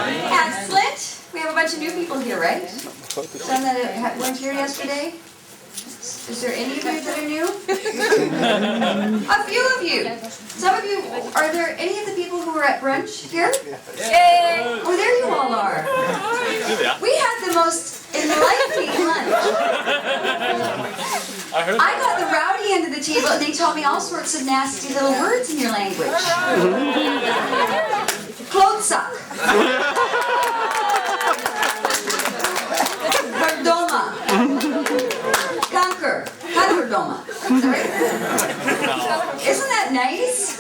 Excellent. We have a bunch of new people here, right? Some that weren't here yesterday? Is there any of you that are new? A few of you. Some of you, are there any of the people who were at brunch here? Yay! Oh, there you all are. We had the most enlightening lunch. I got the rowdy end of the table and they taught me all sorts of nasty little words in your language. Klotsuck. Verdoma. Kanker. Kankerdoma. Isn't that nice?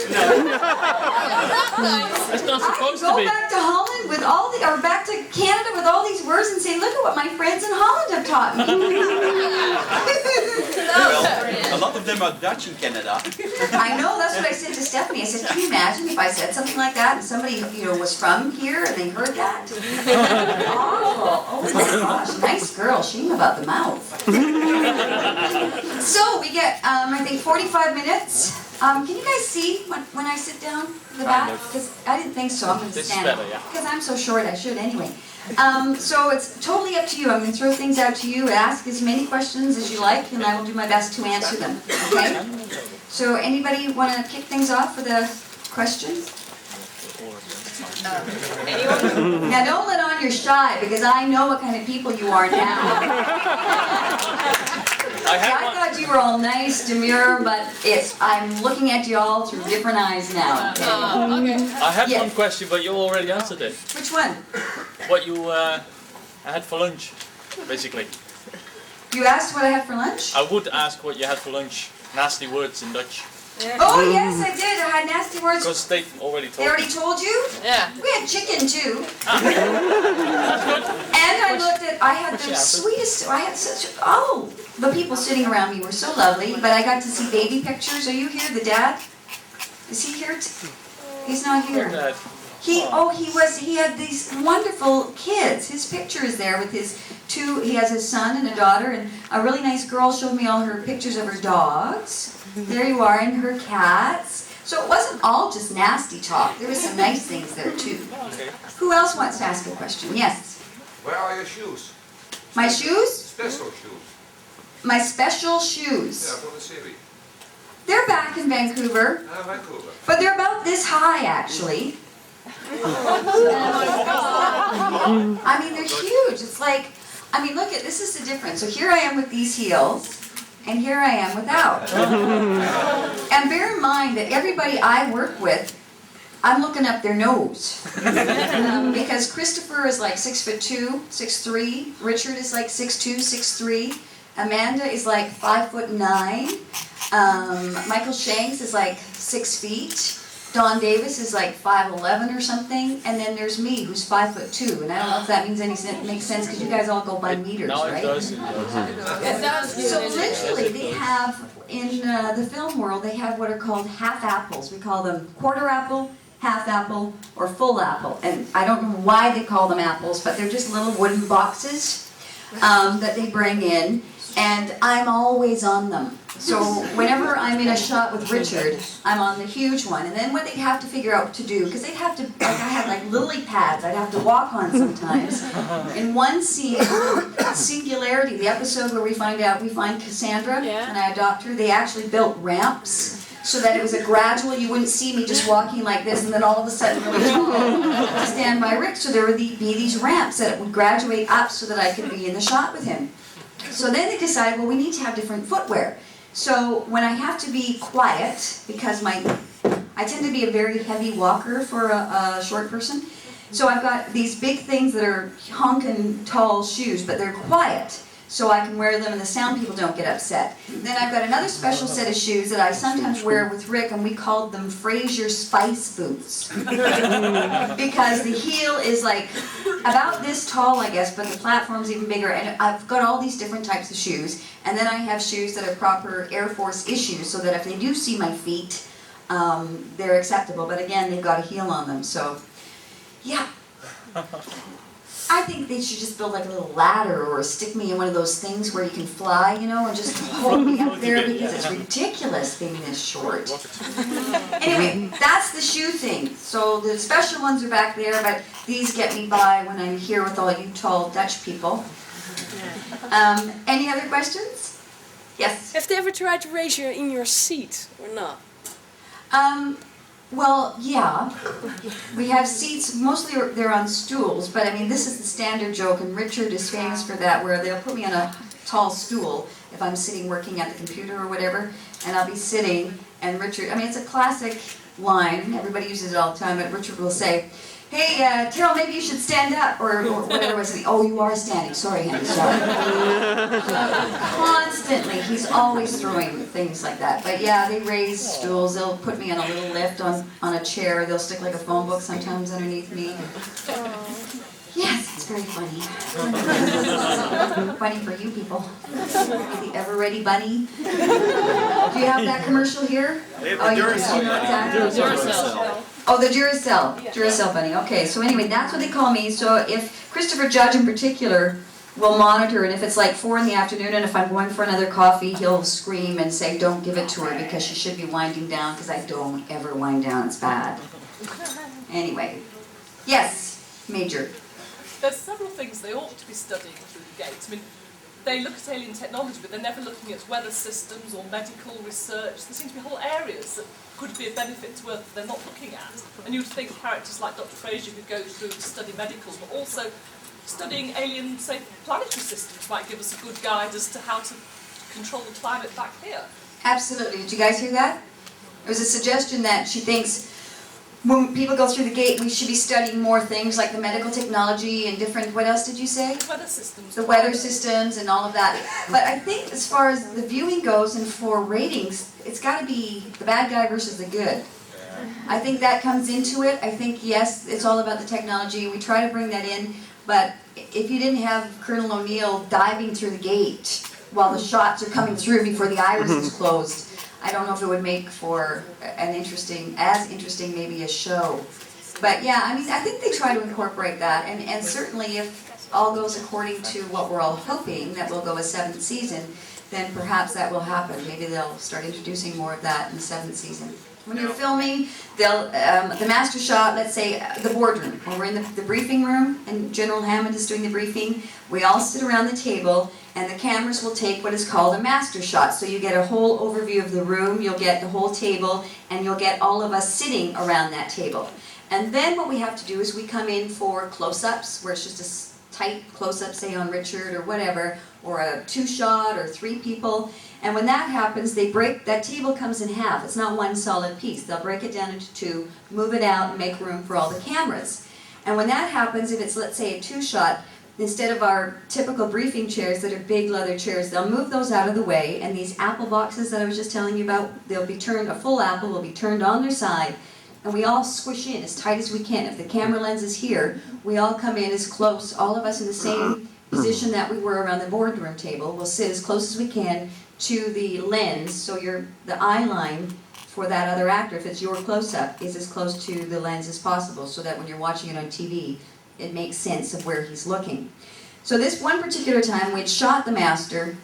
It's not supposed to I be. go back to Holland with all the, or back to Canada with all these words and say, look at what my friends in Holland have taught me. Well, a lot of them are Dutch in Canada. I know, that's what I said to Stephanie. I said, can you imagine if I said something like that and somebody, was from here and they heard that? Awful. Oh my gosh, nice girl, shame about the mouth. So we get, I think 45 minutes. Can you guys see when I sit down in the back? Because I didn't think so, I'm going to stand. Because I'm so short, I should anyway. So it's totally up to you. I'm going to throw things out to you, ask as many questions as you like, and I will do my best to answer them. Okay? So anybody want to kick things off with a question? Anyone? Now don't let on you're shy, because I know what kind of people you are now. I thought you were all nice, demure, but I'm looking at you all through different eyes now. Okay? I had one question, but you already answered it. Which one? What you had for lunch, basically. You asked what I had for lunch? I would ask what you had for lunch. Nasty words in Dutch. Oh yes, I did. I had nasty words. Because they already told They already told you? Yeah. We had chicken too. That's good. And I had the sweetest, I had such, the people sitting around me were so lovely, but I got to see baby pictures. Are you here, the dad? Is he here? He's not here. He had these wonderful kids. His picture is there with his he has his son and a daughter, and a really nice girl showed me all her pictures of her dogs. There you are, and her cats. So it wasn't all just nasty talk. There was some nice things there too. Who else wants to ask a question? Yes? Where are your shoes? My shoes? Special shoes. My special shoes. Yeah, for the series. They're back in Vancouver, Vancouver. but they're about this high actually. I mean, they're huge. It's like, look at, this is the difference. So here I am with these heels, and here I am without. And bear in mind that everybody I work with, I'm looking up their nose. Because Christopher is like 6'2", 6'3". Richard is like 6'2", 6'3". Amanda is like 5'9". Michael Shanks is like 6 feet. Don Davis is like 5'11" or something, and then there's me, who's 5'2", and I don't know if that makes sense because you guys all go by meters, right? No, it does. So literally, they have in the film world, they have what are called half apples. We call them quarter apple, half apple, or full apple, and I don't know why they call them apples, but they're just little wooden boxes that they bring in, and I'm always on them. So whenever I'm in a shot with Richard, I'm on the huge one. And then what they have to figure out what to do, because they'd have to, I had like lily pads I'd have to walk on sometimes. In one scene, Singularity, the episode where we find Cassandra, and I adopt her, they actually built ramps so that it was a gradual, you wouldn't see me just walking like this and then all of a sudden really tall to stand by Rick. So there would be these ramps that it would graduate up so that I could be in the shot with him. So then they decided, well, we need to have different footwear. So when I have to be quiet, because I tend to be a very heavy walker for a short person, so I've got these big things that are honking tall shoes, but they're quiet, so I can wear them and the sound people don't get upset. Then I've got another special set of shoes that I sometimes wear with Rick, and we called them Fraser Spice boots. Because the heel is like about this tall, I guess, but the platform's even bigger, and I've got all these different types of shoes. And then I have shoes that are proper Air Force issues, so that if they do see my feet, they're acceptable. But again, they've got a heel on them, so yeah. I think they should just build like a little ladder or stick me in one of those things where you can fly, you know, and just hold me up there because it's ridiculous being this short. Anyway, that's the shoe thing. So the special ones are back there, but these get me by when I'm here with all you tall Dutch people. Any other questions? Yes? Have they ever tried to raise you in your seat or not? Well, yeah. We have seats, mostly they're on stools, but I mean, this is the standard joke, and Richard is famous for that, where they'll put me on a tall stool if I'm sitting working at the computer or whatever, and I'll be sitting, and Richard, I mean, it's a classic line, everybody uses it all the time, but Richard will say, hey, Teryl, maybe you should stand up, or whatever was it. Oh, you are standing. Sorry, honey, sorry. Constantly, he's always throwing things like that. But yeah, they raise stools. They'll put me on a little lift on a chair. They'll stick like a phone book sometimes underneath me. Yes, it's very funny. Funny for you people. The ever-ready bunny. Do you have that commercial here? They have Oh, the you do. Duracell You know bunny. exactly. Oh, the Duracell bunny. Okay, so anyway, that's what they call me. So if Christopher Judge in particular will monitor, and if it's like 4 in the afternoon, and if I'm going for another coffee, he'll scream and say, don't give it to her because she should be winding down, because I don't ever wind down, it's bad. Anyway, yes, Major. There's several things they ought to be studying through the gates. I mean, they look at alien technology, but they're never looking at weather systems or medical research. There seem to be whole areas that could be a benefit to Earth that they're not looking at. And you'd think characters like Dr. Fraser could go through and study medical, but also studying alien, say, planetary systems might give us a good guide as to how to control the climate back here. Absolutely. Did you guys hear that? There was a suggestion that she thinks when people go through the gate, we should be studying more things like the medical technology and different, what else did you say? Weather systems. The weather systems and all of that. But I think as far as the viewing goes and for ratings, it's got to be the bad guy versus the good. I think that comes into it. I think, yes, it's all about the technology. We try to bring that in. But if you didn't have Colonel O'Neill diving through the gate while the shots are coming through before the iris is closed, I don't know if it would make for an interesting maybe a show. But yeah, I mean, I think they try to incorporate that, and certainly if all goes according to what we're all hoping, that we'll go a 7th season, then perhaps that will happen. Maybe they'll start introducing more of that in the 7th season. When you're filming, they'll the master shot, let's say the boardroom, when we're in the briefing room and General Hammond is doing the briefing, we all sit around the table and the cameras will take what is called a master shot. So you get a whole overview of the room, you'll get the whole table, and you'll get all of us sitting around that table. And then what we have to do is we come in for close-ups, where it's just a tight close-up, say on Richard or whatever, or a 2-shot or 3 people. And when that happens, they break, that table comes in half. It's not one solid piece. They'll break it down into 2, move it out, and make room for all the cameras. And when that happens, if it's, let's say, a 2-shot, instead of our typical briefing chairs that are big leather chairs, they'll move those out of the way, and these apple boxes that I was just telling you about, they'll be turned, a full apple will be turned on their side, and we all squish in as tight as we can. If the camera lens is here, we all come in as close, all of us in the same position that we were around the boardroom table. We'll sit as close as we can to the lens, so the eye line for that other actor, if it's your close-up, is as close to the lens as possible, so that when you're watching it on TV, it makes sense of where he's looking. So this one particular time, we'd shot the master,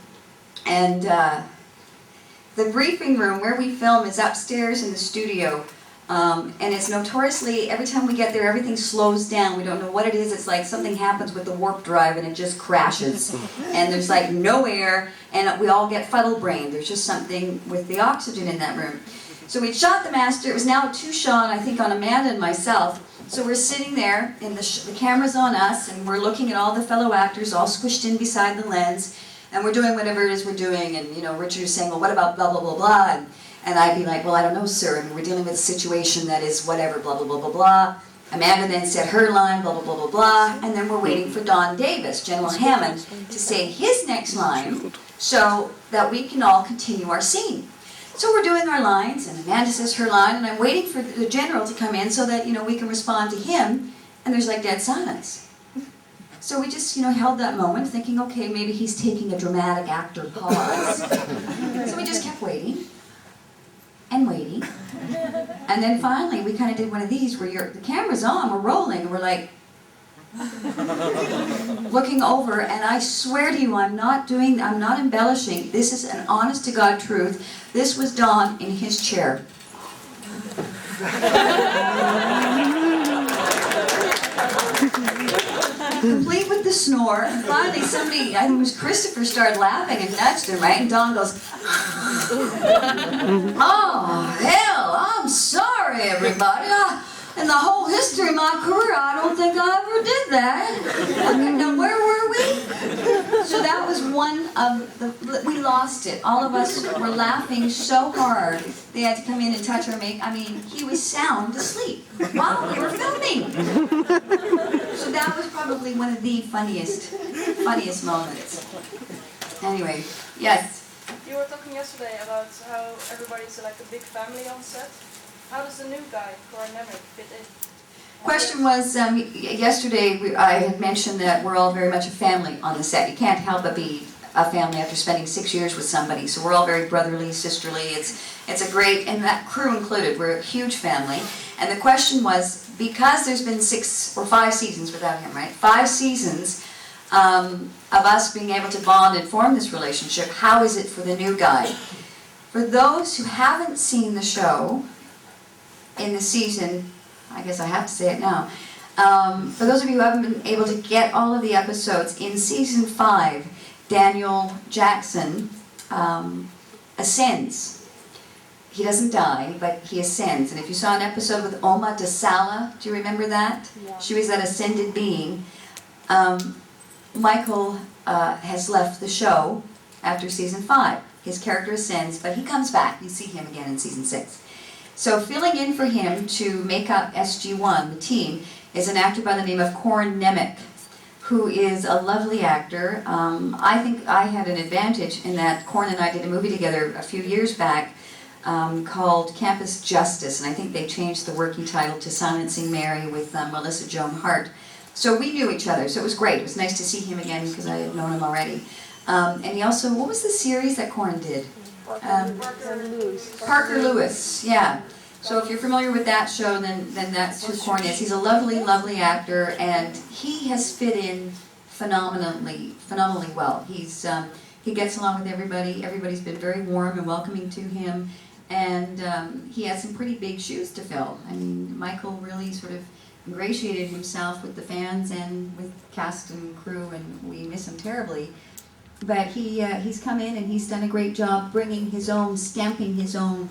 and the briefing room where we film is upstairs in the studio, and it's notoriously, every time we get there, everything slows down. We don't know what it is. It's like something happens with the warp drive and it just crashes. And there's like no air, and we all get fuddle-brained. There's just something with the oxygen in that room. So we shot the master. It was now a 2-shot, I think, on Amanda and myself. So we're sitting there, and the camera's on us, and we're looking at all the fellow actors all squished in beside the lens, and we're doing whatever it is we're doing, and you know, Richard is saying, well, what about blah, blah, blah, blah, and I'd be like, well, I don't know, sir, I mean, we're dealing with a situation that is whatever, blah, blah, blah, blah, blah. Amanda then said her line, blah, blah, blah, blah, blah, and then we're waiting for Don Davis, General Hammond, to say his next line, so that we can all continue our scene. So we're doing our lines, and Amanda says her line, and I'm waiting for the general to come in so that, you know, we can respond to him, and there's like dead silence. So we just, you know, held that moment thinking, okay, maybe he's taking a dramatic actor pause. So we just kept waiting, and waiting, and then finally we kind of did one of these where the camera's on, we're rolling, and we're like, looking over, and I swear to you, I'm not embellishing. This is an honest to God truth. This was Don in his chair. Complete with the snore, and finally somebody, I think it was Christopher, started laughing and nudged him, right? And Don goes, "Oh, hell, I'm sorry, everybody. In the whole history of my career, I don't think I ever did that." Okay, now where were we? So that was one of the, we lost it. All of us were laughing so hard, they had to come in and touch our he was sound asleep while we were filming. So that was probably one of the funniest moments. Anyway, yes? You were talking yesterday about how everybody's like a big family on set. How does the new guy, Corin Nemec, fit in? Question was, yesterday I had mentioned that we're all very much a family on the set. You can't help but be a family after spending 6 years with somebody. So we're all very brotherly, sisterly. It's a great, and that crew included, we're a huge family. And the question was, because there's been 6 or 5 seasons without him, right? 5 seasons of us being able to bond and form this relationship, how is it for the new guy? For those who haven't seen the show in the season, I guess I have to say it now, for those of you who haven't been able to get all of the episodes, in season 5, Daniel Jackson ascends. He doesn't die, but he ascends. And if you saw an episode with Oma Dasala, do you remember that? Yeah. She was that ascended being. Michael has left the show after season 5. His character ascends, but he comes back. You see him again in season 6. So filling in for him to make up SG1, the team, is an actor by the name of Corin Nemec, who is a lovely actor. I think I had an advantage in that Corin and I did a movie together a few years back called Campus Justice, and I think they changed the working title to Silencing Mary with Melissa Joan Hart. So we knew each other, so it was great. It was nice to see him again because I had known him already. And he also, what was the series that Corin did? Parker Lewis, yeah. So if you're familiar with that show, then that's who Corin is. He's a lovely, lovely actor, and he has fit in phenomenally well. He gets along with everybody. Everybody's been very warm and welcoming to him, and he has some pretty big shoes to fill. I mean, Michael really sort of ingratiated himself with the fans and with cast and crew, and we miss him terribly. But he's come in and he's done a great job bringing his own, stamping his own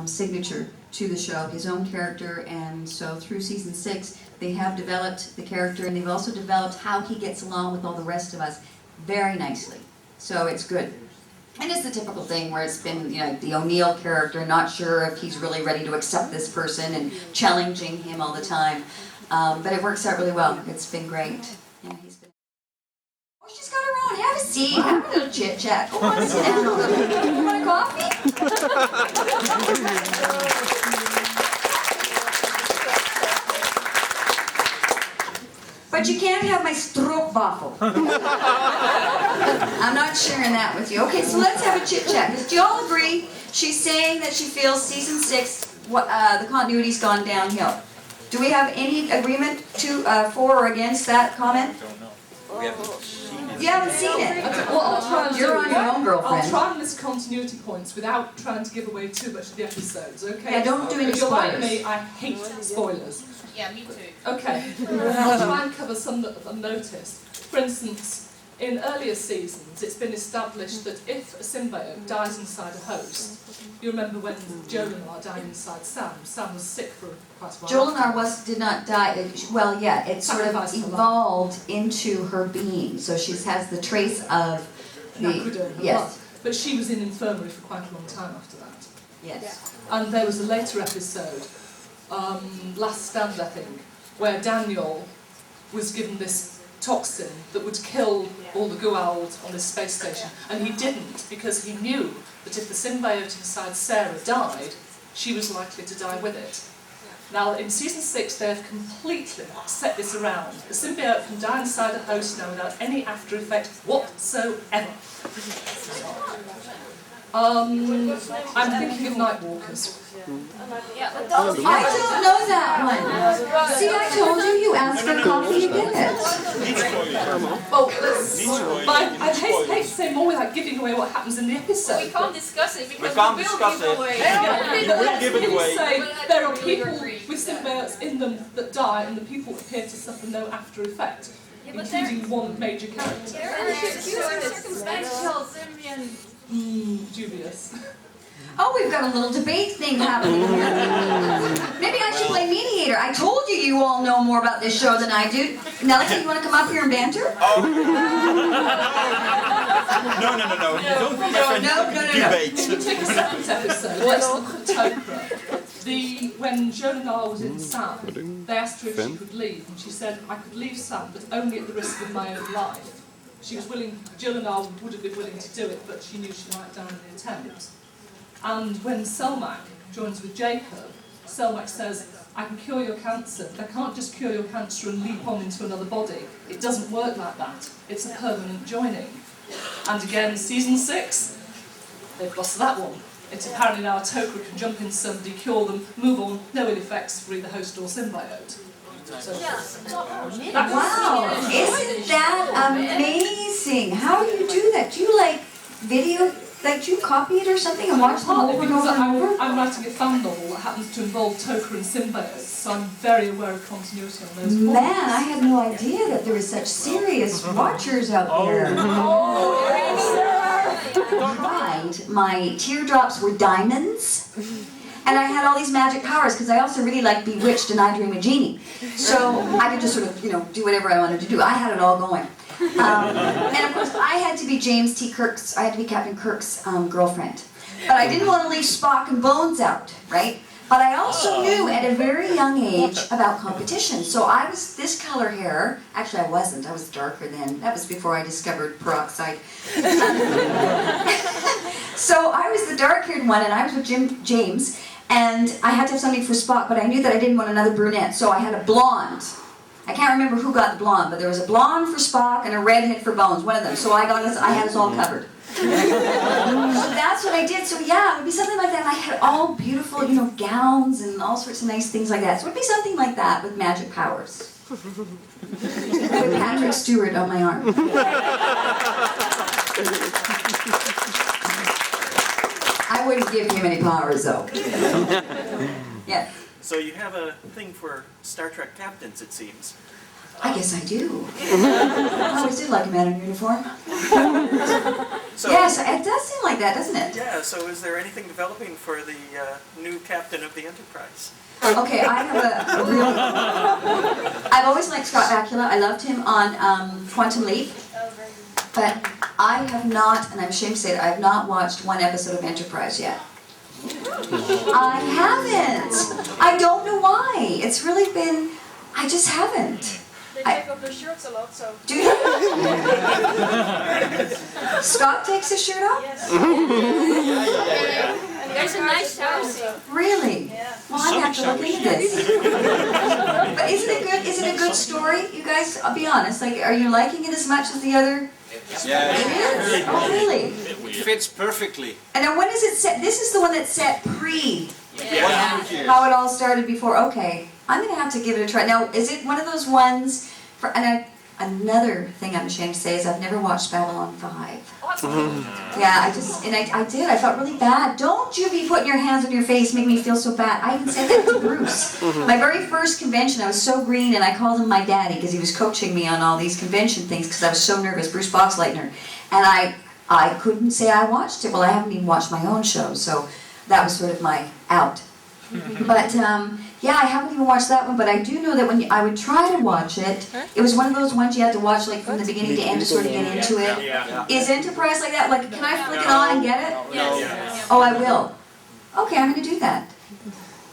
signature to the show, his own character. And so through season 6, they have developed the character, and they've also developed how he gets along with all the rest of us very nicely. So it's good. And it's the typical thing where it's been, the O'Neill character, not sure if he's really ready to accept this person and challenging him all the time. But it works out really well. It's been great. Yeah, he's been. Oh, she's got her own. Have a seat. Have a little chit chat. Go on, sit down. You want a coffee? But you can't have my stroopwafel. I'm not sharing that with you. Okay, so let's have a chit chat. Do you all agree? She's saying that she feels season 6, the continuity's gone downhill. Do we have any agreement for or against that comment? We haven't seen it. You haven't seen it. Okay, well, I'll try and You're on your own, girlfriend. I'll try and list continuity points without trying to give away too much of the episodes, okay? Yeah, don't do any If you're like spoilers. me, I hate spoilers. Yeah, me too. Okay, I'll try and cover some that I've noticed. For instance, in earlier seasons, it's been established that if a symbiote dies inside a host, you remember when Jolinar died inside Sam. Sam was sick for quite a while. Jolinar did not die. Well, yeah, it sort of Sacrificed her evolved into her being. So she has the trace of Nakuda, her yes, blood. But she was in infirmary for quite a long time after that. yes. And there was a later episode, Last Stand I think, where Daniel was given this toxin that would kill all the Goa'uld on this space station, and he didn't because he knew that if the symbiote inside Sarah died, she was likely to die with it. Now in season 6 they have completely set this around. The symbiote can die inside a host now without any after effect whatsoever. I'm thinking of Nightwalkers. Yeah, but those I don't know that one. See, I told you, you asked for coffee, you get it. Well, became more like giving away what happens in the episode. We can't discuss it because can't we will discuss give it. away. You will give it away. Say Well, there are I really people agree. with symbiotes in them that die, and the people appear to suffer no after effect, Yeah, but including one major character. Circumstantial simian. Dubious. Oh, we've got a little debate thing happening here. Maybe I should play mediator. I told you you all know more about this show than I do. Nellie, you want to come up here and banter? No. You don't be my friend. No. Debate. If you take a separate episode, let's look at Tokra. When Jonah was in Sam, they asked her if she could leave, and she said, I could leave Sam, but only at the risk of my own life. She was willing, Jill and I would have been willing to do it, but she knew she might die in the attempt. And when Selmac joins with Jacob, Selmac says, I can cure your cancer. I can't just cure your cancer and leap on into another body. It doesn't work like that. It's a permanent joining. And again, season 6, they've busted that one. It's apparently now a Tokra can jump in somebody, cure them, move on, no ill effects for either host or symbiote. So, Wow, isn't that amazing? How do you do that? Do you like video, like do you copy it or something and watch them partly over and because over and over? I'm writing a fan novel that happens to involve Tokra and symbiotes, so I'm very aware of continuity on those points. Man, I had no idea that there were such serious watchers out there. My teardrops were diamonds, and I had all these magic powers because I also really liked Bewitched and I Dream a Genie. So I could just sort of, do whatever I wanted to do. I had it all going. And of course, I had to be I had to be Captain Kirk's girlfriend. But I didn't want to leave Spock and Bones out, right? But I also knew at a very young age about competition. So I was this color hair. Actually, I wasn't. I was darker then. That was before I discovered peroxide. So I was the dark-haired one, and I was with James. And I had to have something for Spock, but I knew that I didn't want another brunette. So I had a blonde. I can't remember who got the blonde, but there was a blonde for Spock and a redhead for Bones, one of them. So I had us all covered. So that's what I did. So yeah, it would be something like that. And I had all beautiful, gowns and all sorts of nice things like that. So it would be something like that with magic powers. With Patrick Stewart on my arm. I wouldn't give him any powers though. Yeah. So you have a thing for Star Trek captains, it seems. I guess I do. I always did like a man in uniform. So, Yes, it does seem like that, doesn't it? Yeah, so is there anything developing for the new captain of the Enterprise? Okay, I have a real... I've always liked Scott Bakula. I loved him on Quantum Leap. But I have not, and I'm ashamed to say it, I have not watched one episode of Enterprise yet. I haven't. I don't know why. It's really been... I just haven't. They take off their shirts a lot, so. Do you? Scott takes his shirt off? Yes. And There's a nice shower scene. Really? Yeah. Well, I have to look into this. But isn't it good? Is it a good story? You guys, I'll be honest. Like, are you liking it as much as the other? Yeah. It is. Oh, really? It fits perfectly. And now, when is it set? This is the one that's set pre. 100 years. How it all started before. Okay, I'm gonna have to give it a try. Now, is it one of those ones? Another thing I'm ashamed to say is I've never watched Babylon 5. Yeah, I did. I felt really bad. Don't you be putting your hands on your face, make me feel so bad. I even said that to Bruce. My very first convention, I was so green, and I called him my daddy because he was coaching me on all these convention things because I was so nervous. Bruce Boxleitner, and I couldn't say I watched it. Well, I haven't even watched my own show, so that was sort of my out. But yeah, I haven't even watched that one, but I do know that when I would try to watch it, it was one of those ones you had to watch like from the beginning to end to sort of get into it. Yeah. Is Enterprise like that? Like, can I flick it on and get it? Yes. Oh, I will. Okay, I'm going to do that.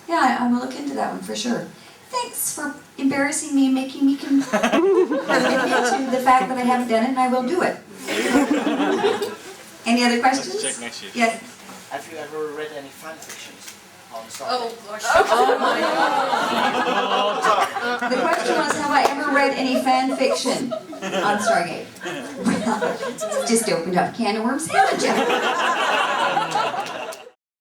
Yeah, I will look into that one for sure. Thanks for embarrassing me and making me admit to the fact that I haven't done it, and I will do it. Any other questions? Check next year. Yes. Have you ever read any fan fictions on Star Oh Trek? gosh. Oh my god. The question was, have I ever read any fan fiction on Stargate? Well, just opened up a can of worms, haven't you?